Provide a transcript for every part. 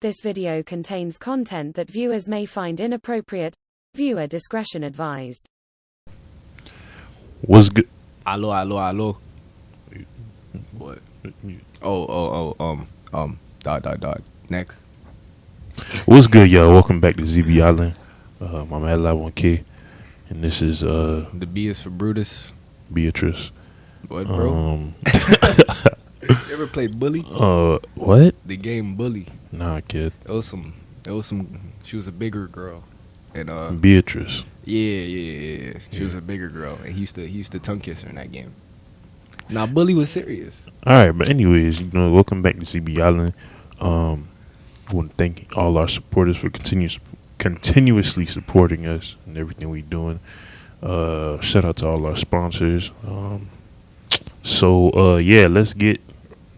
This video contains content that viewers may find inappropriate. Viewer discretion advised. What's good? Allo. What? Next. What's good, y'all? Welcome back to ZB Island. I'm ADLAI 1K, and this is The B is for Brutus. Beatrice. What, bro? You ever played Bully? What? The game Bully. Nah, kid. It was some. She was a bigger girl, and Beatrice. Yeah. She was a bigger girl, and he used to tongue kiss her in that game. Now Bully was serious. All right, but anyways, welcome back to ZB Island. I want to thank all our supporters for continuously supporting us and everything we doing. Shout out to all our sponsors. Yeah, let's get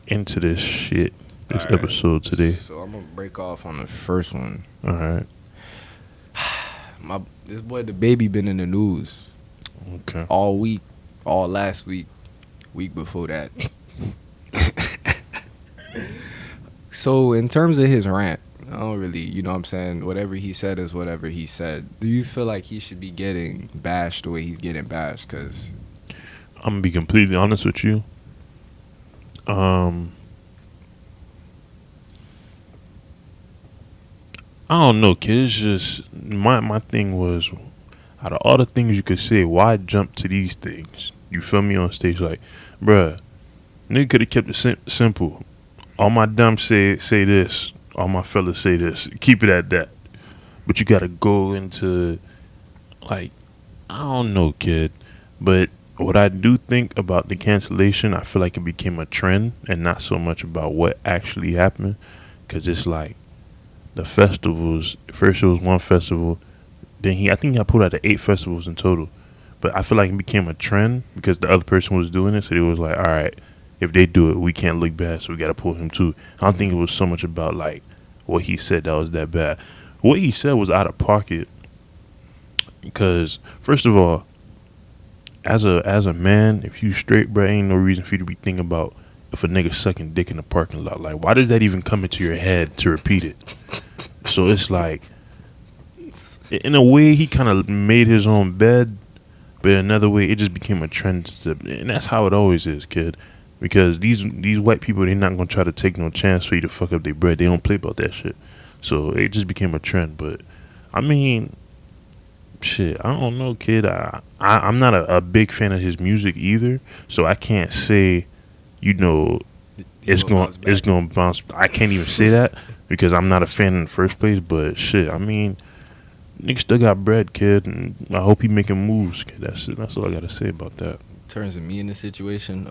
into this shit. This episode today. So I'm gonna break off on the first one. All right. This boy Dababy been in the news. Okay. All week, all last week, week before that. So in terms of his rant, I don't really, you know what I'm saying, whatever he said is whatever he said. Do you feel like he should be getting bashed the way he's getting bashed? Because I'm gonna be completely honest with you. I don't know, kid. It's just my thing was, out of all the things you could say, why jump to these things? You feel me on stage? Like, bruh, nigga could have kept it simple. All my dumb say this. All my fellas say this. Keep it at that. But you gotta go into, like, I don't know, kid. But what I do think about the cancellation, I feel like it became a trend and not so much about what actually happened. Because it's like, the festivals, first it was one festival, then I think I pulled out the 8 festivals in total. But I feel like it became a trend because the other person was doing it, so it was like, all right, if they do it, we can't look bad, so we got to pull him too. I don't think it was so much about like what he said that was that bad. What he said was out of pocket because, first of all, as a man, if you straight, bro, ain't no reason for you to be thinking about if a nigga sucking dick in the parking lot. Like, why does that even come into your head to repeat it? So it's like, in a way, he kind of made his own bed, but in another way, it just became a trend. And that's how it always is, kid. Because these white people, they're not going to try to take no chance for you to fuck up their bread. They don't play about that shit. So it just became a trend. But, I mean, shit, I don't know, kid. I'm not a big fan of his music either. So I can't say, it's going to bounce. I can't even say that because I'm not a fan in the first place. But, shit, I mean, nigga still got bread, kid. And I hope he making moves, kid. That's all I got to say about that. in terms of me in this situation,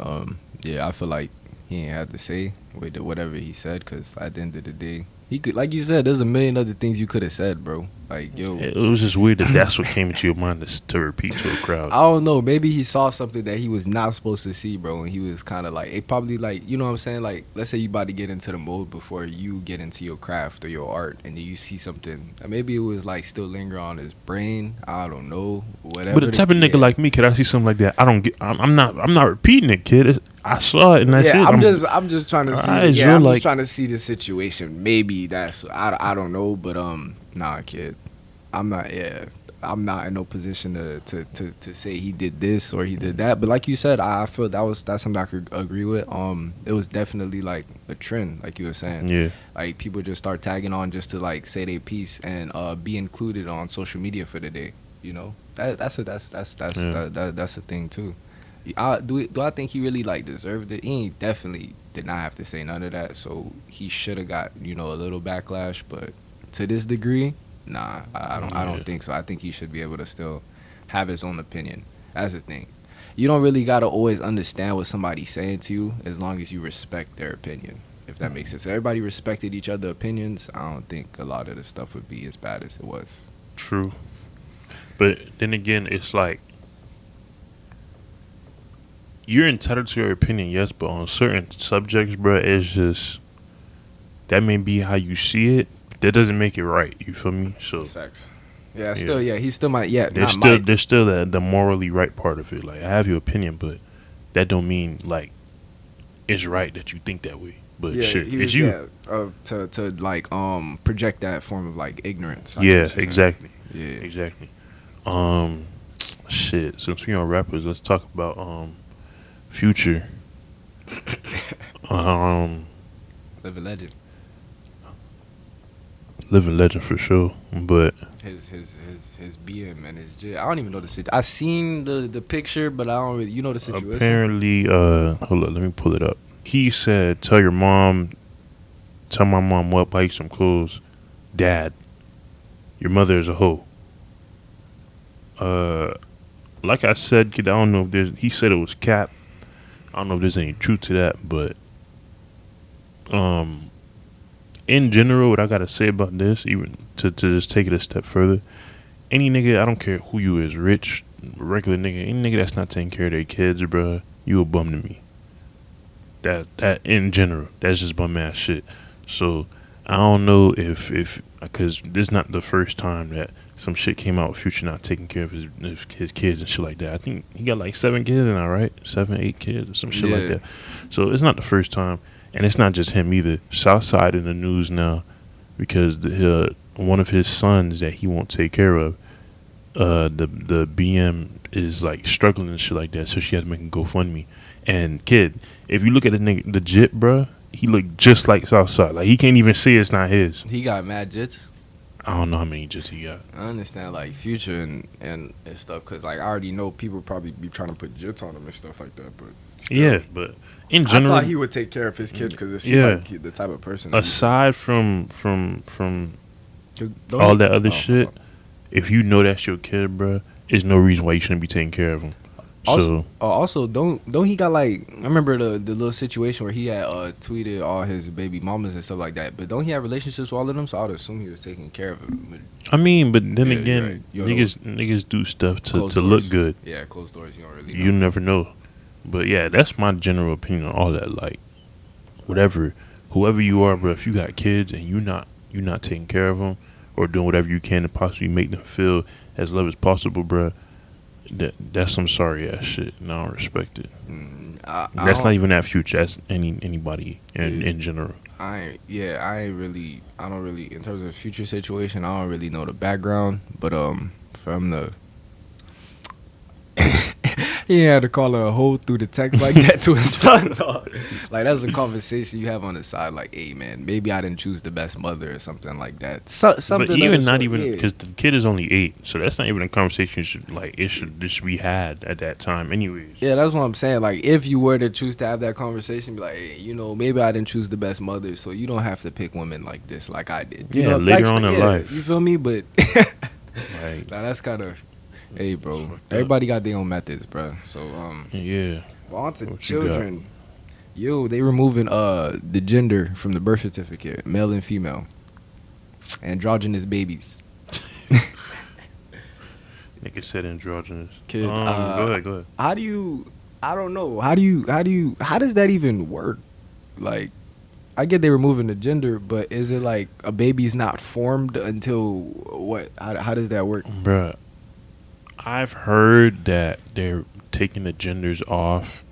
yeah, I feel like he ain't had to say whatever he said, because at the end of the day, he could, like you said, there's a million other things you could have said, bro. Like, yo, it was just weird that that's what came into your mind to repeat to a crowd. I don't know, maybe he saw something that he was not supposed to see, bro, and he was kind of like, it probably, like, you know what I'm saying, like, let's say you about to get into the mode before you get into your craft or your art, and then you see something, maybe it was like still linger on his brain, I don't know, whatever. But the type of nigga like me, could I see something like that? I'm not repeating it, kid. I saw it and that's it. I'm just trying to see. Right, yeah, I'm like, just trying to see the situation. Maybe that's I don't know, but nah, kid, I'm not. Yeah, I'm not in no position to say he did this or he did that. But like you said, I feel that's something I could agree with. It was definitely like a trend, like you were saying. Yeah. Like people just start tagging on just to like say their piece and be included on social media for the day. You know, that's a thing too. Do I think he really like deserved it? He definitely did not have to say none of that, so he should have got, a little backlash, but to this degree, nah, I don't think so. I think he should be able to still have his own opinion. That's the thing. You don't really gotta always understand what somebody's saying to you as long as you respect their opinion, if that makes sense. If everybody respected each other's opinions, I don't think a lot of the stuff would be as bad as it was. True. But then again, it's like, you're entitled to your opinion, yes, but on certain subjects, bro, it's just, that may be how you see it, but that doesn't make it right. You feel me? So That's facts. Yeah, still, yeah, he still might, yeah. There's still the morally right part of it. Like, I have your opinion, but that don't mean like it's right that you think that way. But Yeah, shit, he it's was, you. to like project that form of like ignorance. I Yeah, get what you're saying. exactly. Yeah. Exactly. Shit. Since we on rappers, let's talk about Future. Um, Living legend. living legend for sure. But His BM and his J. I don't even know the situation. I seen the picture, but I don't really. You know the situation. apparently, hold up, let me pull it up. He said, "Tell my mom what, buy you some clothes. Dad, your mother is a hoe." Like I said, kid, I don't know if there's. He said it was cap. I don't know if there's any truth to that, but in general, what I gotta say about this, even to just take it a step further, any nigga, I don't care who you is, rich, regular nigga, any nigga that's not taking care of their kids, bruh, you a bum to me. That in general, that's just bum ass shit. So I don't know if because this is not the first time that some shit came out with Future not taking care of his kids and shit like that. I think he got like 7 kids now, right? 7, 8 kids or some shit like that. So it's not the first time, and it's not just him either. Southside in the news now because one of his sons that he won't take care of, the BM is like struggling and shit like that. So she had to make a GoFundMe. And kid, if you look at the nigga, the Jit, bruh, he look just like Southside. Like he can't even say it's not his. He got mad jits. I don't know how many Jits he got. I understand like Future and stuff because like I already know people probably be trying to put jits on him and stuff like that. But still, Yeah, but in general, I thought he would take care of his kids because it seemed like he, the type of person. Aside from Don't all he- that other oh, shit, if you know that's your kid, bruh, there's no reason why you shouldn't be taking care of him. Also, don't he got like I remember the little situation where he had tweeted all his baby mamas and stuff like that. But don't he have relationships with all of them? So I would assume he was taking care of them. I mean, but then Yeah, again, you're right. niggas do stuff to Closed look doors. good. Yeah, closed doors. You don't really know. You never know. But yeah, that's my general opinion on all that. Like, whatever, whoever you are, bro, if you got kids and you not taking care of them or doing whatever you can to possibly make them feel as love as possible, bro, that's some sorry ass shit. And I don't respect it. That's not even that Future. That's anybody in general. I don't really in terms of the Future situation. I don't really know the background, but from the he had to call her a hoe through the text like that to his son. Like that's a conversation you have on the side. Like, hey man, maybe I didn't choose the best mother or something like that. Something. But even that not even because the kid is only 8, so that's not even a conversation it should be had at that time, anyways. Yeah, that's what I'm saying. Like, if you were to choose to have that conversation, be like, hey, you know, maybe I didn't choose the best mother, so you don't have to pick women like this, like I did. You know, later on in life. You feel me? But Like, nah, that's kind of, hey, bro. Everybody got their own methods, bro. So yeah. well, on to What you children. Yo, they removing the gender from the birth certificate, male and female, androgynous babies. Nigga said androgynous. Kid, go ahead. How do you? I don't know. How does that even work? Like, I get they removing the gender, but is it like a baby's not formed until what? How does that work? Bruh, I've heard that they're taking the genders off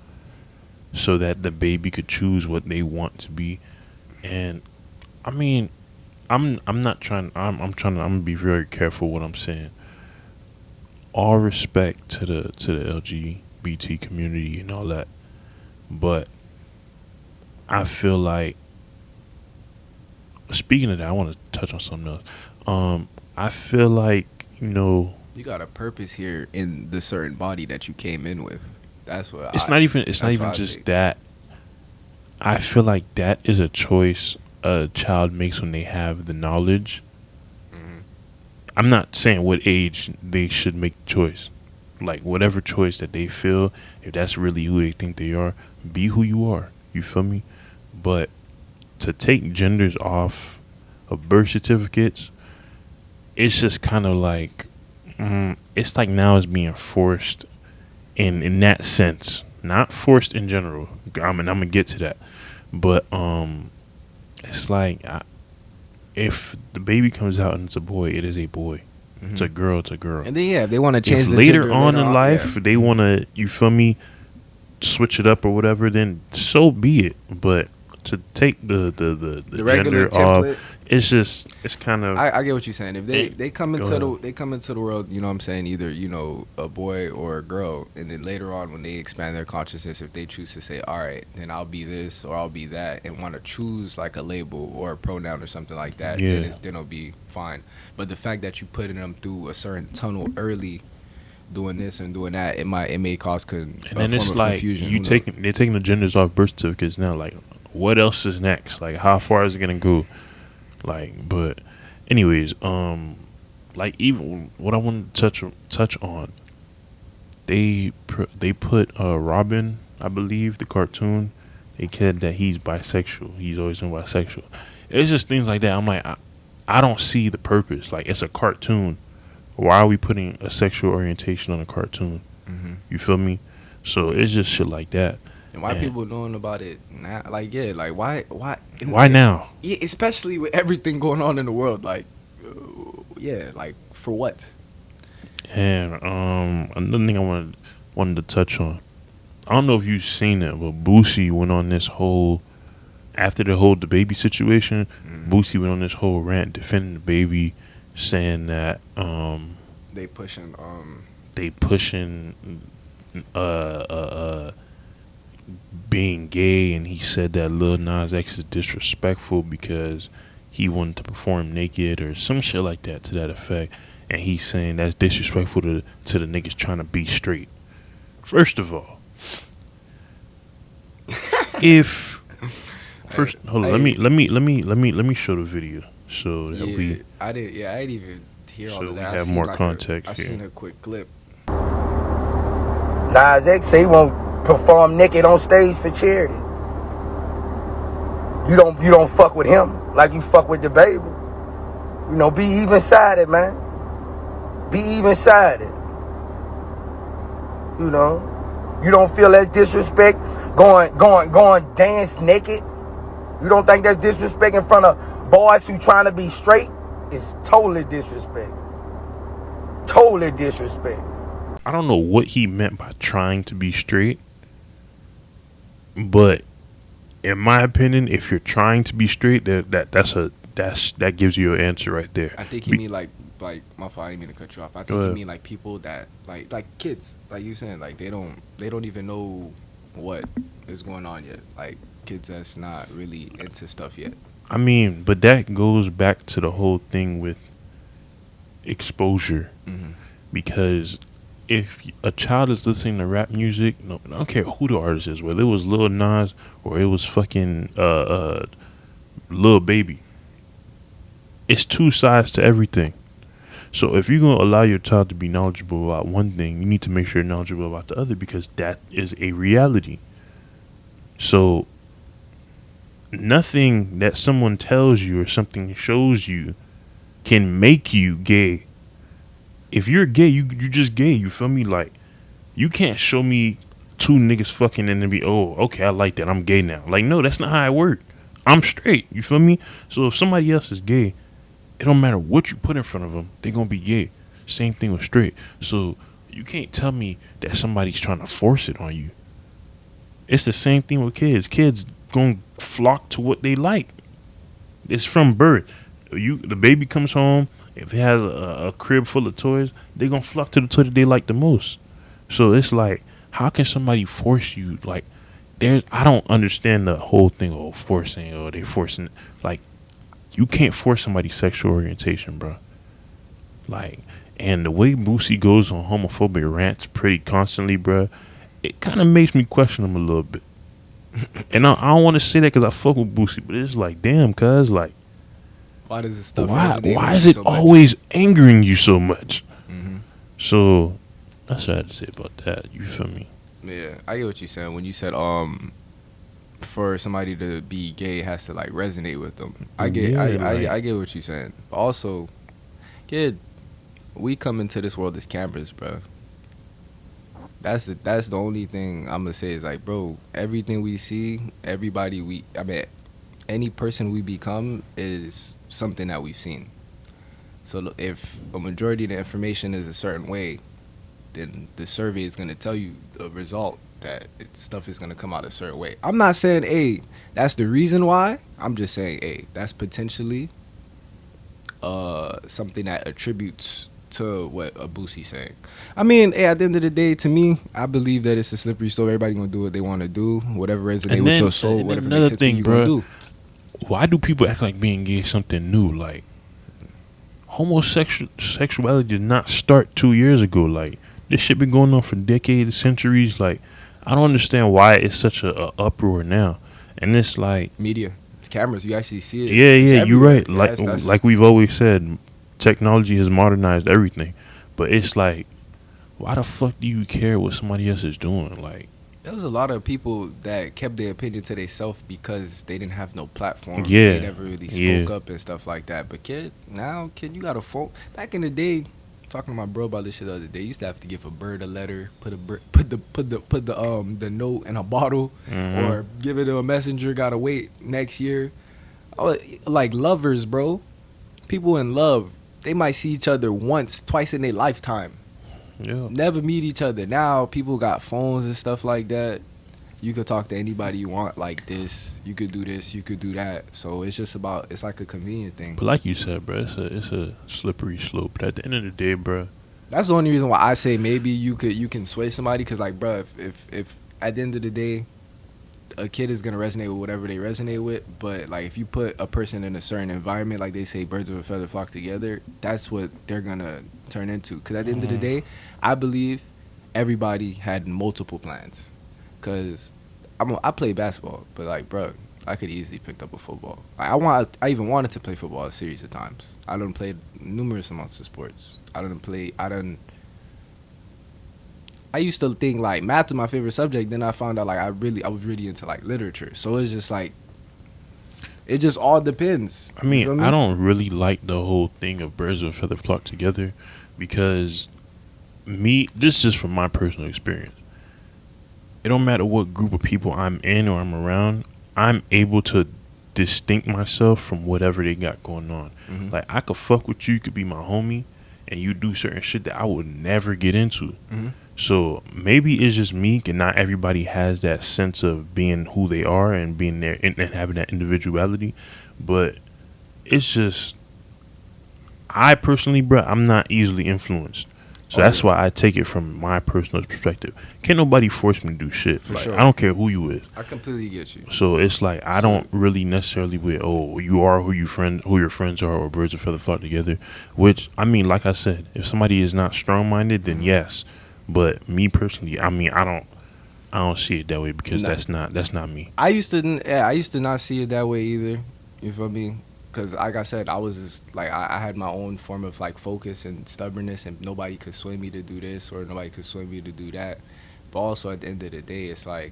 so that the baby could choose what they want to be. And I mean, I'm gonna be very careful what I'm saying. All respect to the LGBT community and all that, but I feel like, speaking of that, I want to touch on something else. I feel like, you got a purpose here in the certain body that you came in with. That's what. It's not even just that. I feel like that is a choice a child makes when they have the knowledge. I'm not saying what age they should make the choice. Like, whatever choice that they feel, if that's really who they think they are, be who you are. You feel me? But to take genders off of birth certificates, it's just kind of like, it's like now it's being forced in that sense. Not forced in general. I'm gonna get to that. But it's like, if the baby comes out and it's a boy, it is a boy. It's a girl, it's a girl. And then if they want to change if the later gender on in yeah. life they want to, you feel me, switch it up or whatever, then so be it. But to take the regular gender off. template. It's kind of. I get what you're saying. If they come into ahead. they come into the world, you know what I'm saying, either, you know, a boy or a girl, and then later on when they expand their consciousness, if they choose to say, all right, then I'll be this or I'll be that, and want to choose like a label or a pronoun or something like that, Yeah. then it'll be fine. But the fact that you putting them through a certain tunnel early, doing this and doing that, it may cause And then it's form of like confusion. they're taking the genders off birth certificates now. Like, what else is next? Like, how far is it gonna go? Like, but anyways, like, even what I wanted to touch on, they put Robin, I believe, the cartoon. They said that he's bisexual. He's always been bisexual. It's just things like that. I'm like, I don't see the purpose. Like, it's a cartoon. Why are we putting a sexual orientation on a cartoon? Mm-hmm. You feel me? So it's just shit like that. And why people knowing about it now? Like, yeah, like why now? Yeah, especially with everything going on in the world. Like, yeah, like for what? And another thing I wanted to touch on. I don't know if you've seen it, but Boosie went on this whole, after the whole Dababy situation. Boosie went on this whole rant defending the baby, saying that they pushing being gay, and he said that Lil Nas X is disrespectful because he wanted to perform naked or some shit like that to that effect. And he's saying that's disrespectful to the niggas trying to be straight. First of all, hold on, let me show the video so that I didn't even hear all of that. We have more context. I seen a quick clip. Nas X say he won't perform naked on stage for charity. You don't fuck with him like you fuck with Dababy. You know, be even-sided, man. Be even-sided. You know, you don't feel that disrespect going dance naked. You don't think that's disrespect in front of boys who trying to be straight? It's totally disrespect. Totally disrespect. I don't know what he meant by trying to be straight, but in my opinion, if you're trying to be straight, that gives you an answer right there. I think he mean like my fault, I didn't mean to cut you off. I think he mean like people that like kids, like you saying, like they don't even know what is going on yet. Like kids that's not really into stuff yet. I mean, but that goes back to the whole thing with exposure, because if a child is listening to rap music, no, I don't care who the artist is, whether it was Lil Nas or it was fucking Lil Baby, it's two sides to everything. So if you're gonna allow your child to be knowledgeable about one thing, you need to make sure you're knowledgeable about the other, because that is a reality. So nothing that someone tells you or something shows you can make you gay. If you're gay, you just gay. You feel me? Like, you can't show me two niggas fucking and then be, oh, okay, I like that, I'm gay now. Like, no, that's not how it works. I'm straight. You feel me? So if somebody else is gay, it don't matter what you put in front of them, they're gonna be gay. Same thing with straight. So you can't tell me that somebody's trying to force it on you. It's the same thing with kids. Kids gonna flock to what they like. It's from birth. The baby comes home, if it has a crib full of toys, they gonna flock to the toy that they like the most. So it's like, how can somebody force you? Like, I don't understand the whole thing of forcing, or they forcing. Like, you can't force somebody's sexual orientation, bro. Like, and the way Boosie goes on homophobic rants pretty constantly, bro, it kind of makes me question him a little bit. And I don't want to say that because I fuck with Boosie, but it's like, damn, cuz, like, why does this stuff? Why is it always angering you so much? So that's what I had to say about that. You feel me? Yeah, I get what you're saying. When you said for somebody to be gay, it has to like resonate with them. I get what you're saying. But also, kid, we come into this world as cameras, bro. That's the only thing I'm gonna say is like, bro, everything we see, any person we become is something that we've seen. So if a majority of the information is a certain way, then the survey is going to tell you the result that stuff is going to come out a certain way. I'm not saying, hey, that's the reason why. I'm just saying, hey, that's potentially something that attributes to what a Boosie saying. I mean, hey, at the end of the day, to me, I believe that it's a slippery slope. Everybody gonna do what they want to do, whatever resonates with your soul, whatever makes sense to you, gonna do. Why do people act like being gay is something new? Like, homosexuality did not start 2 years ago. Like, this shit been going on for decades, centuries. Like, I don't understand why it's such a uproar now. And it's like media, it's cameras, you actually see it. Yeah, you're right. Yeah, like we've always said, technology has modernized everything. But it's like, why the fuck do you care what somebody else is doing? Like, there was a lot of people that kept their opinion to themselves because they didn't have no platform. Yeah. They never really spoke up and stuff like that. But kid, you got a phone. Back in the day, talking to my bro about this shit the other day, you used to have to give a bird a letter, put the note in a bottle, or give it to a messenger. Gotta wait next year. Like lovers, bro. People in love, they might see each other once, twice in their lifetime. yeah. Never meet each other. Now people got phones and stuff like that. You could talk to anybody you want like this. You could do this. You could do that. So it's just about, it's like a convenient thing. But like you said, bro, it's a slippery slope. But at the end of the day, bro, That's the only reason why I say maybe you can sway somebody. Because like, bro, if at the end of the day, a kid is gonna resonate with whatever they resonate with. But like, if you put a person in a certain environment, like they say, birds of a feather flock together, that's what they're gonna turn into. Because at the end of the day, I believe everybody had multiple plans. Because I play basketball, but like, bro, I could easily pick up a football. I even wanted to play football a series of times. I done played numerous amounts of sports. I used to think like math was my favorite subject. Then I found out like I was really into like literature. So it's just like, it just all depends. I mean, You feel me? I don't really like the whole thing of birds of a feather flock together, because this is just from my personal experience. It don't matter what group of people I'm in or I'm around, I'm able to distinct myself from whatever they got going on. Mhm. Like, I could fuck with you, you could be my homie, and you do certain shit that I would never get into. Mhm. So maybe it's just me, and not everybody has that sense of being who they are and being there and having that individuality. But it's just, I personally, bro, I'm not easily influenced. So that's why I take it from my personal perspective. Can't nobody force me to do shit. For Like, sure. I don't care who you is. I completely get you. So it's like, I don't really necessarily with, oh, you are who your friends are, or birds of feather flock together. Which, I mean, like I said, if somebody is not strong minded, then yes. But me personally, I mean, I don't see it that way, because that's not me. I used to not see it that way either. You feel me? Because like I said, I was just like, I had my own form of like focus and stubbornness, and nobody could sway me to do this or nobody could sway me to do that. But also at the end of the day, it's like,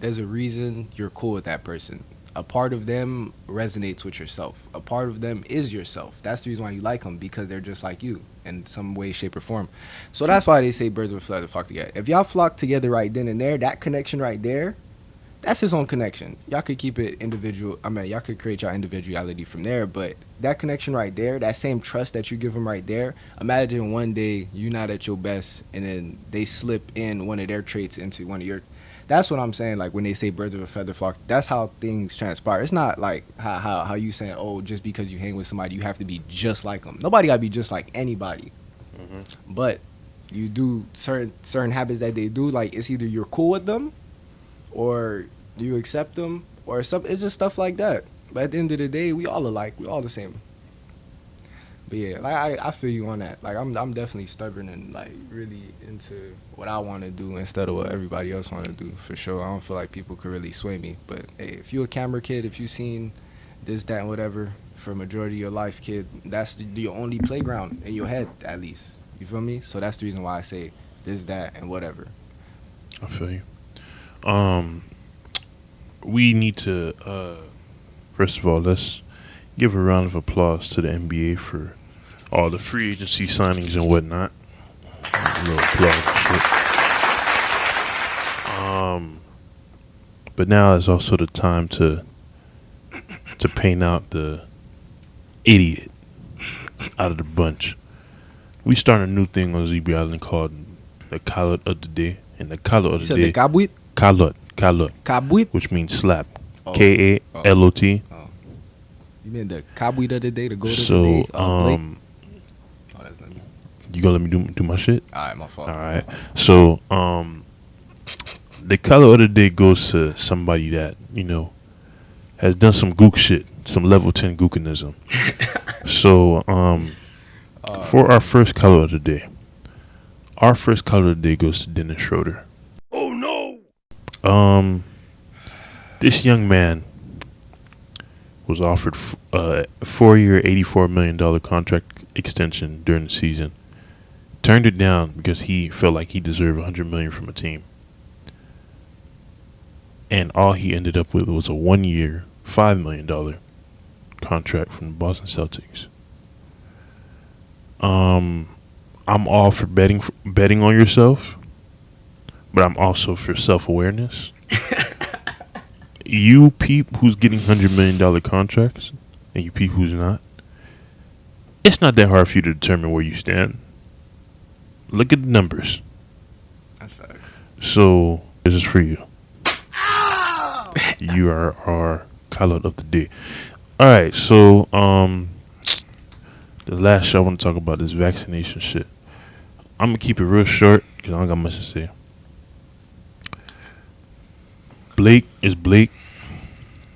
there's a reason you're cool with that person. A part of them resonates with yourself. A part of them is yourself. That's the reason why you like them, because they're just like you in some way, shape, or form. So that's why they say birds of a feather flock together. If y'all flock together right then and there, that connection right there, that's his own connection. Y'all could keep it individual. I mean, y'all could create your individuality from there. But that connection right there, that same trust that you give them right there, imagine one day you not at your best, and then they slip in one of their traits into one of your. That's what I'm saying. Like when they say birds of a feather flock, that's how things transpire. It's not like how you saying, oh, just because you hang with somebody, you have to be just like them. Nobody got to be just like anybody. But you do certain habits that they do. Like, it's either you're cool with them, or you accept them, or something. It's just stuff like that. But at the end of the day, we all alike. We all the same. But yeah, like I feel you on that. Like I'm definitely stubborn and like really into what I want to do instead of what everybody else want to do, for sure. I don't feel like people could really sway me. But hey, if you a camera kid, if you seen this, that, and whatever for a majority of your life, kid, that's your only playground in your head, at least. You feel me? So that's the reason why I say this, that, and whatever. I feel you. We need to, first of all, let's give a round of applause to the NBA for all the free agency signings and whatnot. A little applause and shit. But now is also the time to paint out the idiot out of the bunch. We started a new thing on ZB Island called the Khaled of the Day. And the Khaled of the Day. The Kabwit? Kalot, Kabwit. which means slap. Oh. Kalot. Oh. You mean the Kabwit of the day, the goat of the So, day? Oh, that's not me. you gonna let me do my shit? All right, my fault. All right. So, the color of the day goes to somebody that, has done some gook shit, some level 10 gookinism. So, for our first color of the day, goes to Dennis Schroeder. Oh no! This young man was offered a 4-year, $84 million contract extension during the season. Turned it down because he felt like he deserved $100 million from a team. And all he ended up with was a 1-year, $5 million contract from the Boston Celtics. I'm all for betting on yourself, but I'm also for self-awareness. You peep who's getting $100 million contracts, and you peep who's not. It's not that hard for you to determine where you stand. Look at the numbers. That's fact. So this is for you. You are our color of the day. All right, so the last show I want to talk about is vaccination shit. I'm gonna keep it real short because I don't got much to say. Blake is Blake.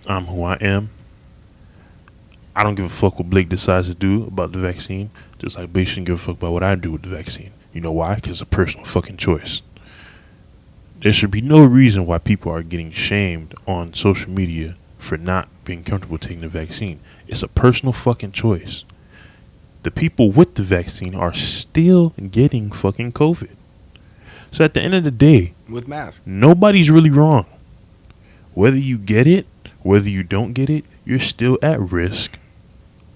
I'm who I am. I don't give a fuck what Blake decides to do about the vaccine. Just like Blake shouldn't give a fuck about what I do with the vaccine. You know why? Because it's a personal fucking choice. There should be no reason why people are getting shamed on social media for not being comfortable taking the vaccine. It's a personal fucking choice. The people with the vaccine are still getting fucking COVID. So at the end of the day, With masks. nobody's really wrong. Whether you get it, whether you don't get it, you're still at risk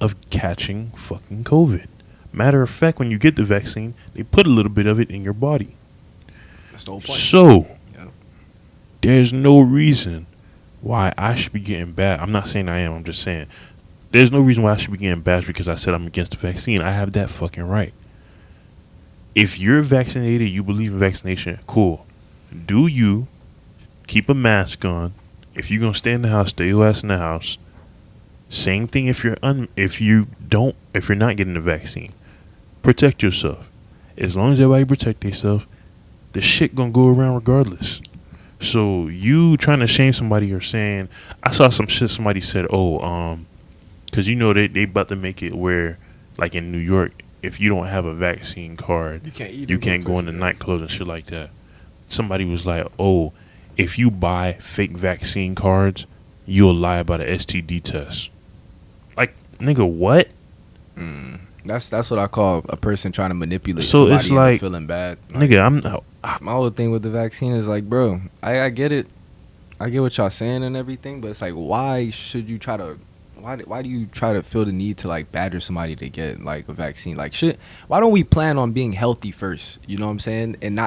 of catching fucking COVID. Matter of fact, when you get the vaccine, they put a little bit of it in your body. That's the whole point. So, Yeah. there's no reason why I should be getting bad. I'm not saying I am. I'm just saying there's no reason why I should be getting bashed because I said I'm against the vaccine. I have that fucking right. If you're vaccinated, you believe in vaccination, cool. Do you keep a mask on? If you're gonna stay in the house, stay your ass in the house. Same thing if you're not getting the vaccine. Protect yourself. As long as everybody protect themselves, the shit gonna go around regardless. So you trying to shame somebody or saying, I saw some shit somebody said, because they about to make it where, like in New York, if you don't have a vaccine card, you can't go into nightclubs and shit like that. Somebody was like, if you buy fake vaccine cards, you'll lie about an STD test. Like, nigga, what? That's what I call a person trying to manipulate So somebody it's like, into feeling bad. Like, nigga, my whole thing with the vaccine is like, bro, I get it. I get what y'all saying and everything, but it's like, why should you try to... Why do you try to feel the need to like badger somebody to get like a vaccine? Like shit. Why don't we plan on being healthy first? You know what I'm saying? And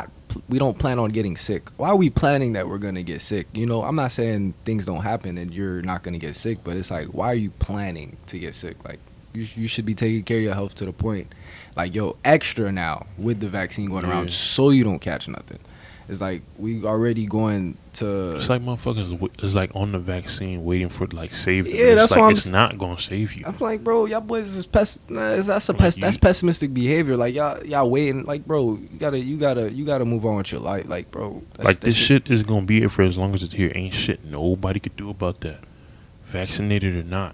we don't plan on getting sick. Why are we planning that we're gonna get sick? You know, I'm not saying things don't happen and you're not gonna get sick, but it's like, why are you planning to get sick? Like you should be taking care of your health to the point, like extra now with the vaccine going around so you don't catch nothing. It's like we already going to. It's like motherfuckers is like on the vaccine waiting for it to like save them. Yeah, that's like why it's not gonna save you. I'm like, bro, y'all boys is that's pessimistic behavior. Like y'all waiting. Like, bro, you gotta move on with your life. Like, bro, like this shit is gonna be here for as long as it's here. Ain't shit nobody could do about that. Vaccinated or not,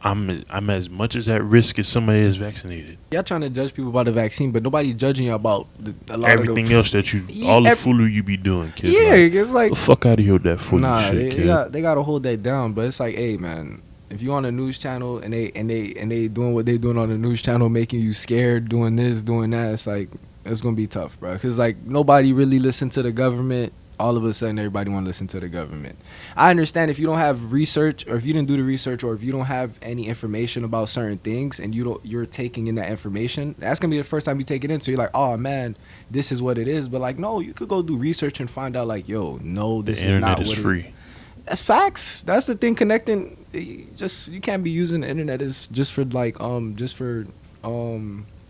I'm as much as at risk as somebody that's vaccinated. Y'all trying to judge people about the vaccine, but nobody judging you about a lot everything else that all the foolery you be doing, kid. Yeah, it's like the fuck out of here with that foolery shit, kid. They gotta hold that down. But it's like, hey, man, if you on a news channel and they doing what they doing on the news channel, making you scared, doing this, doing that, it's like it's gonna be tough, bro. Because like nobody really listen to the government. All of a sudden, everybody want to listen to the government. I understand if you don't have research, or if you didn't do the research, or if you don't have any information about certain things, and you're taking in that information. That's gonna be the first time you take it in. So you're like, oh man, this is what it is. But like, no, you could go do research and find out like, yo, no, this is not what it is. The internet is free. That's facts. That's the thing connecting. You can't be using the internet as just for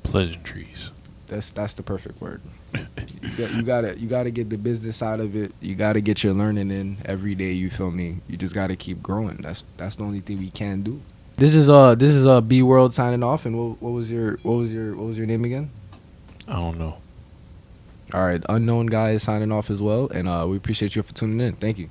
pleasantries. That's the perfect word. You gotta get the business side of it. You gotta get your learning in every day. You feel me? You just gotta keep growing. That's the only thing we can do. This is B World signing off. And what was your name again? I don't know. All right, Unknown Guy is signing off as well. And we appreciate you for tuning in. Thank you.